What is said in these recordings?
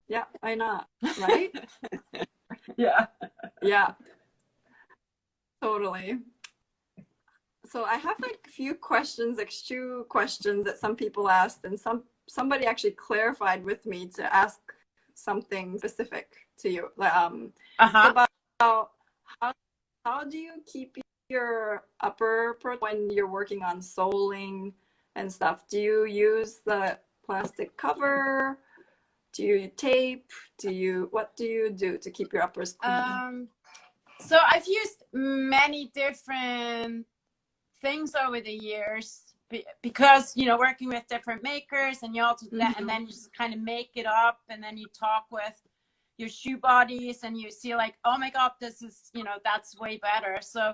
Yeah, why not? Right? Yeah. Yeah, totally. So I have like a few questions, like shoe questions that some people asked, and somebody actually clarified with me to ask something specific to you. It's Uh-huh. about how how do you keep your upper pro when you're working on soling and stuff? Do you use the plastic cover? Do you tape? What do you do to keep your uppers clean? Um, so I've used many different things over the years because working with different makers, and you also and Mm-hmm. then you just kind of make it up, and then you talk with your shoe bodies and you see like, oh my god, this is that's way better. So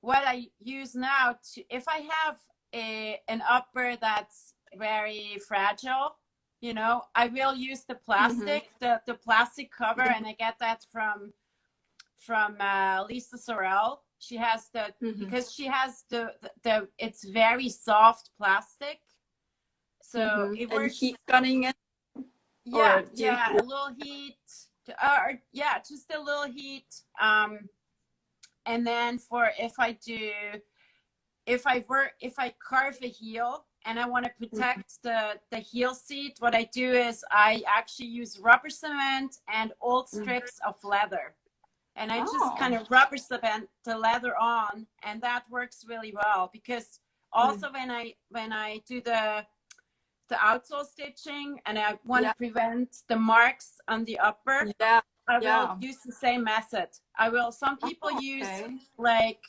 what I use now, to if I have an upper that's very fragile, I will use the Mm-hmm. plastic, the plastic cover, and I get that from Lisa Sorel. She has Mm-hmm. because she has the it's very soft plastic, so Mm-hmm. it And heat works. gunning it, Yeah, or do you? yeah, a little heat, or yeah, just a little heat. And then for if I carve a heel and I want to Mhm. protect the heel seat, what I do is I actually use rubber cement and old strips of leather, and I just Oh. kind of rubber cement the leather on, and that works really well because Mm. also when I do the outsole stitching and I want to Yeah. prevent the marks on the upper, Yeah. I will Yeah. use the same method. Some people Oh, use okay. like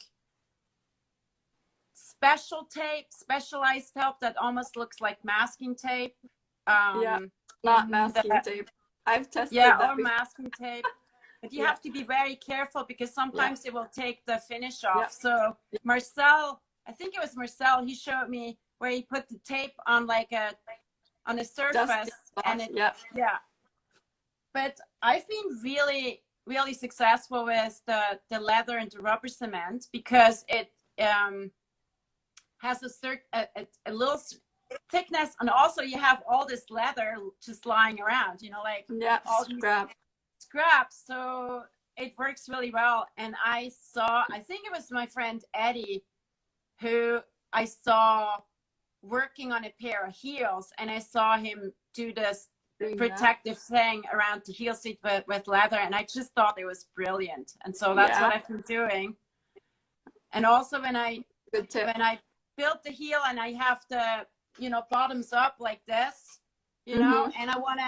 special tape, specialized tape that almost looks like masking tape. Yeah. Um, Not in the masking tape. I've Yeah, tested or that before. masking tape. But you Yeah. have to be very careful because Yeah. sometimes it will take the finish Yeah. off. So Marcel, I think it was Marcel, he showed me where he put the tape on like on a Dusty surface, spot. and it, Yeah. yeah. But I've been really, really successful with the leather and the rubber cement because it has a little thickness, and also you have all this leather just lying around, like Yeah. all these Scrap. scraps. So it works really well. And I think it was my friend Eddie who I saw working on a pair of heels, and I saw him do this Doing that. protective thing around the heel seat with leather, and I just thought it was brilliant. And so that's Yeah. what I've been doing. And also Good tip. when I built the heel and I have the bottoms up like this, Mm-hmm. and I want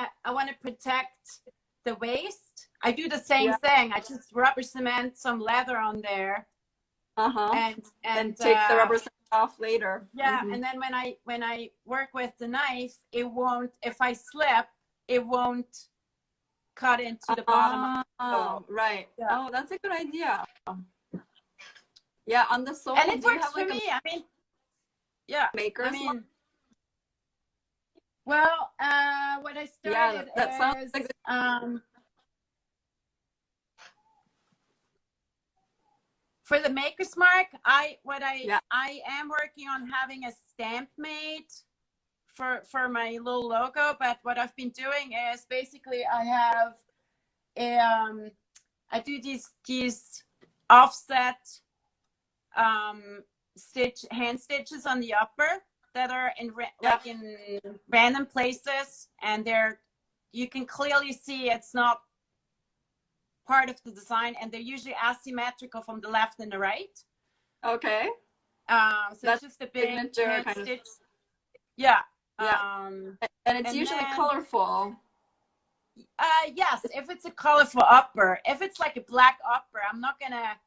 to protect the waist. I do the same Yeah. thing. I just rubber cement some leather on there, Uh-huh. and And take the rubber sand off later. yeah, Mm-hmm. and then when I work with the knife, it won't. If I slip, it won't cut into the bottom of the Oh, sole. right. Yeah, Oh, that's a good idea. Yeah, on the and sole, it do you works have for like a me. I mean, yeah, I maker's mark? mean, well, what I Yeah, started that sounds is like for the maker's mark. yeah. I am working on having a stamp made for my little logo. But what I've been doing is basically um I do these offset hand stitches on the upper that are Yeah. like in random places, and you can clearly see it's not part of the design, and they're usually asymmetrical from the left and the right. Okay. So it's That's just a big signature hand kind of. stitch. Yeah. Yeah. And it's And usually then colorful. yes, if it's a colorful upper, if it's like a black upper, I'm not gonna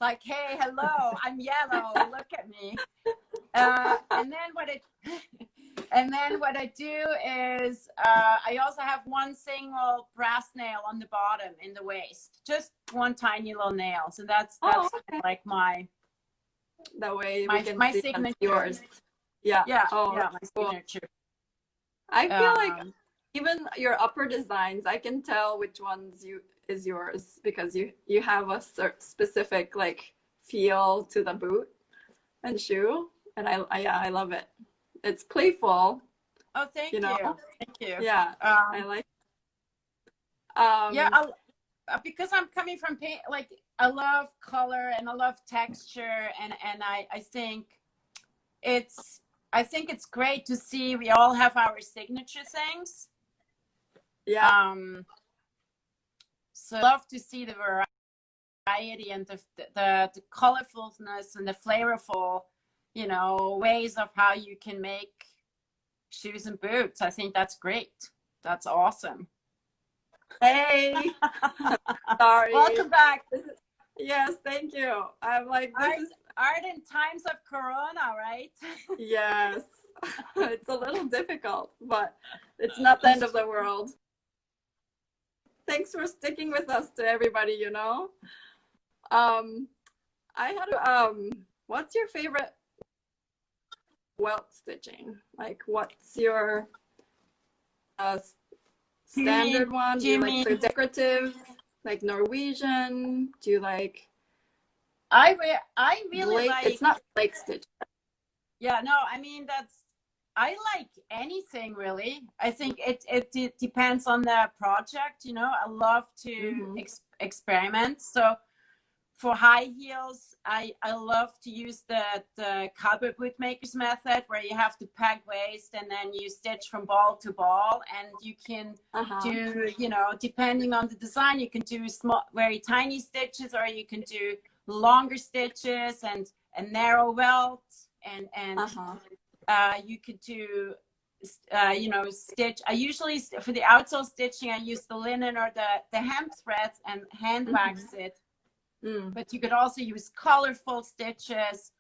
like, hey, hello, I'm yellow, look at me. And then what I do is I also have one single brass nail on the bottom in the waist, just one tiny little nail. So that's Oh, kind okay. of like my That way we my can my see that's signature. yours. Yeah. Yeah, Oh, yeah, that's my cool. signature. I feel like Um, even your upper designs, I can tell which ones you is yours because you have a specific like feel to the boot and shoe, and yeah, I love it. It's playful, oh, thank you know. you, thank you. Yeah, I Um, like. Yeah, Um, because I'm coming from paint, like I love color and I love texture, and I think it's great to see we all have our signature things. yeah, So I love to see the variety and the colorfulness and the flavorful, you know, ways of how you can make shoes and boots. I think that's great. That's awesome. hey, sorry. Welcome back. Yes, thank you. I'm like, this is, Art in times of Corona, right? yes, it's a little difficult, but it's not the end of the world. Thanks for sticking with us to everybody, you know. Um, I had, what's your favorite welt stitching? Like, what's your standard one? Do you like the decorative, like Norwegian? Do you like I really Blake? like. It's not Blake stitch. Yeah, no, I mean I like anything really. I think it depends on the project. You know, I love to experiment. So for high heels, I love to use the cowboy bootmakers method, where you have to peg waist and then you stitch from ball to ball, and you can do, you know, depending on the design, you can do small, very tiny stitches, or you can do longer stitches and narrow welt, and you could do you know, stitch. I usually, for the outsole stitching, I use the linen or the hemp threads and hand wax it. But you could also use colorful stitches.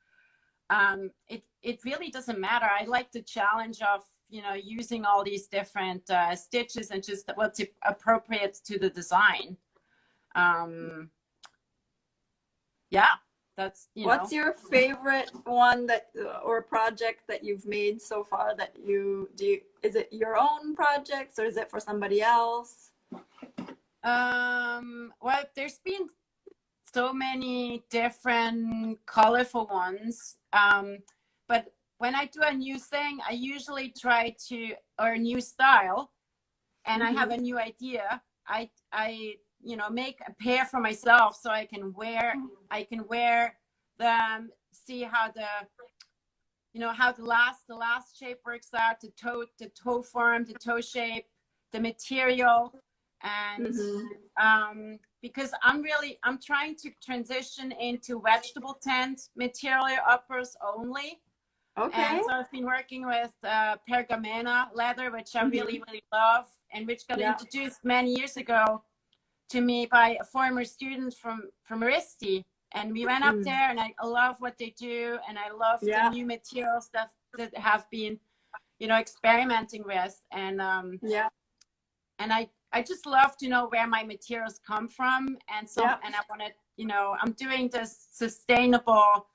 It really doesn't matter. I like the challenge of, you know, using all these different stitches and just what's appropriate to the design. Yeah, that's, you What's know. your favorite one that or project that you've made so far that you do? Is it your own projects or is it for somebody else? Well, there's been so many different colorful ones. But when I do a new thing, I usually try to, or a new style, and I have a new idea. I you know, make a pair for myself so I can wear them, see how the, you know, how the last shape works out, the toe form, the toe shape, the material. And because I'm trying to transition into vegetable tent material uppers only. Okay. And so I've been working with pergamena leather, which I really love, and which got introduced many years ago to me by a former student from Aristi. And we went up there, and I love what they do, and I love the new materials that have been, you know, experimenting with. And and I just love to know where my materials come from, and so and I want to, you know, I'm doing this sustainable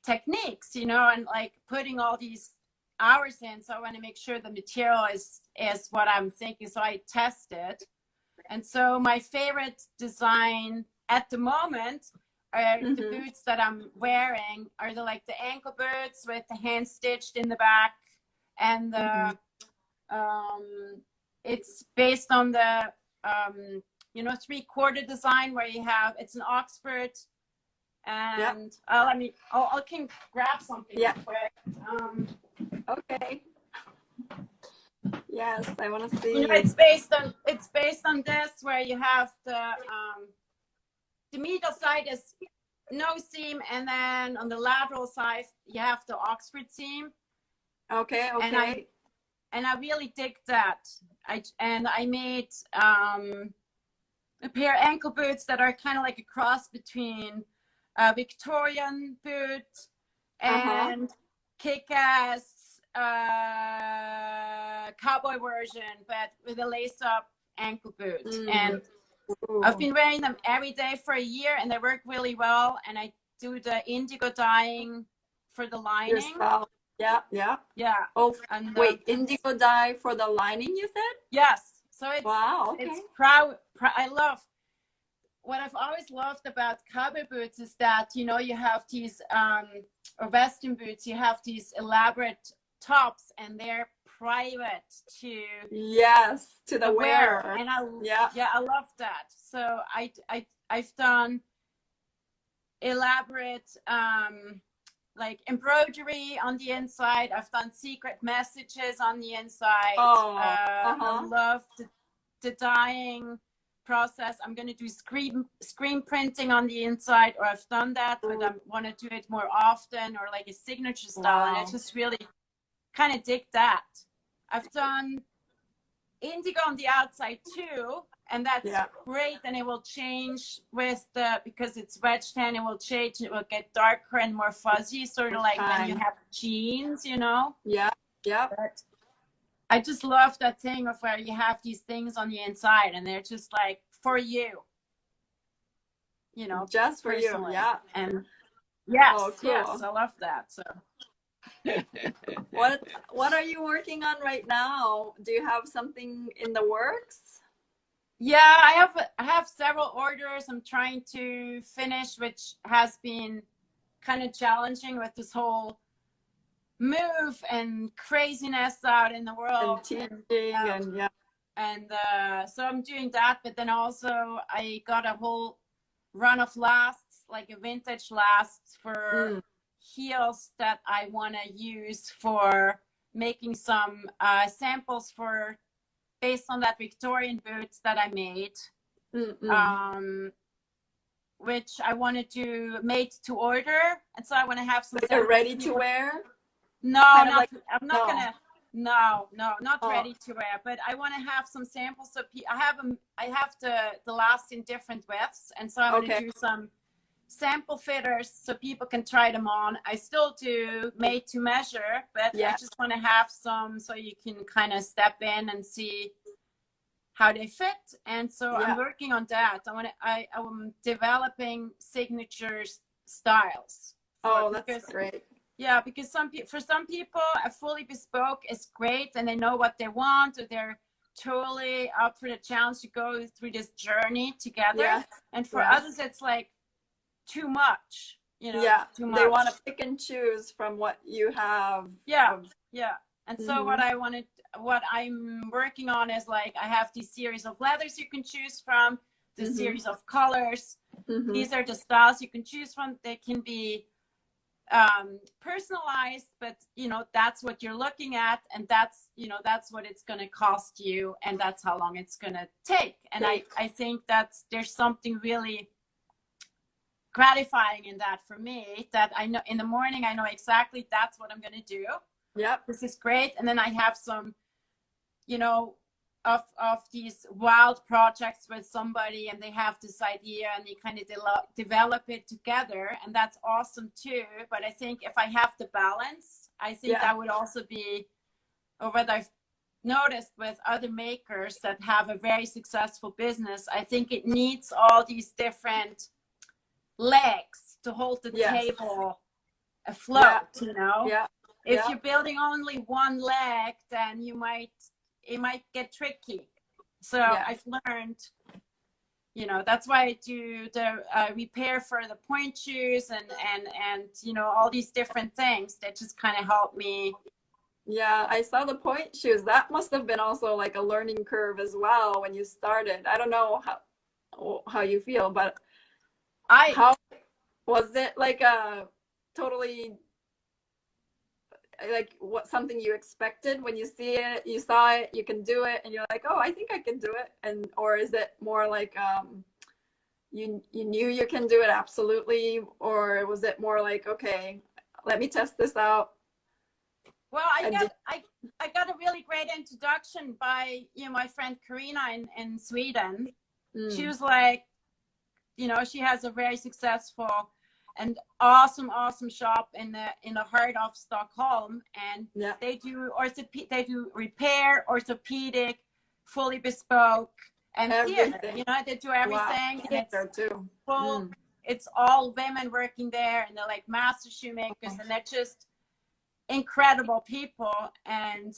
techniques, you know, and like putting all these hours in, so I want to make sure the material is what I'm thinking. So I test it. And so my favorite design at the moment are the boots that I'm wearing, are the ankle boots with the hand stitched in the back, and the it's based on the you know, 3/4 design, where you have, it's an Oxford, and let me, I can grab something quick. Okay. Yes, I want to see. You know, it's based on this, where you have the middle side is no seam, and then on the lateral side you have the Oxford seam. Okay. And I really dig that. I made a pair of ankle boots that are kind of like a cross between a Victorian boot and kick-ass cowboy version, but with a lace-up ankle boot. And I've been wearing them every day for a year, and they work really well. And I do the indigo dyeing for the lining. Yourself. Yeah. Oh, and wait, indigo dye for the lining, you said? Yes. So it's it's proud. I love, what I've always loved about cowboy boots is that, you know, you have these or western boots, you have these elaborate tops, and they're private to Yes, to the wearer, wearer. and Yeah. yeah, I love that. So I've done elaborate like embroidery on the inside. I've done secret messages on the inside. Oh, I love the dyeing process. I'm going to do screen printing on the inside, or I've done that, but I want to do it more often, or like a signature style. And I just really kind of dig that. I've done indigo on the outside too, and that's great. And it will change with because it's wedge tan, it will change, it will get darker and more fuzzy, sort of like when you have jeans, you know. Yeah. But I just love that thing of where you have these things on the inside and they're just like for you, you know, just for personally. you. Yeah. And yes, cool. yes, I love that. So what are you working on right now? Do you have something in the works? Yeah, I have several orders I'm trying to finish, which has been kind of challenging with this whole move and craziness out in the world, and teaching and so I'm doing that. But then also I got a whole run of lasts, like a vintage lasts for heels that I want to use for making some samples for based on that Victorian boots that I made, which I want to do made to order, and so I want to have some like ready to wear. No, I'm not gonna. No, not ready to wear. But I want to have some samples. So I have the last in different widths, and so I want to do some sample fitters so people can try them on. I still do made to measure, but I just want to have some so you can kind of step in and see how they fit. And so I'm working on that. I'm developing signature styles. That's great. Yeah, because for some people, a fully bespoke is great and they know what they want, or they're totally up for the challenge to go through this journey together. And for others, it's like too much, you know. Too much. They want to pick and choose from what you have. And so what I'm working on is like I have these series of leathers you can choose from, the series of colors. These are the styles you can choose from. They can be personalized, but you know, that's what you're looking at, and that's, you know, that's what it's going to cost you, and that's how long it's going to take. And I think that there's something really gratifying in that for me, that I know in the morning I know exactly that's what I'm going to do. This is great. And then I have some, you know, of these wild projects with somebody, and they have this idea and they kind of develop it together, and that's awesome too. But I think if I have the balance, I think that would also be, or what I've noticed with other makers that have a very successful business, I think it needs all these different legs to hold the table afloat, you know. If you're building only one leg, then it might get tricky. So I've learned, you know, that's why I do the repair for the pointe shoes and you know, all these different things that just kind of help me. Yeah, I saw the pointe shoes. That must have been also like a learning curve as well when you started. I don't know how you feel, but how was it, like a totally like something you expected when you saw it, you can do it, and you're like, oh, I think I can do it, and or is it more like you knew you can do it absolutely, or was it more like, okay, let me test this out? Well, I got a really great introduction by, you know, my friend Karina in Sweden. She was like, you know, she has a very successful and awesome shop in the heart of Stockholm, and they do repair, orthopedic, fully bespoke, and theater. You know, they do everything. And it's full. It's all women working there, and they're like master shoemakers, and they're just incredible people. And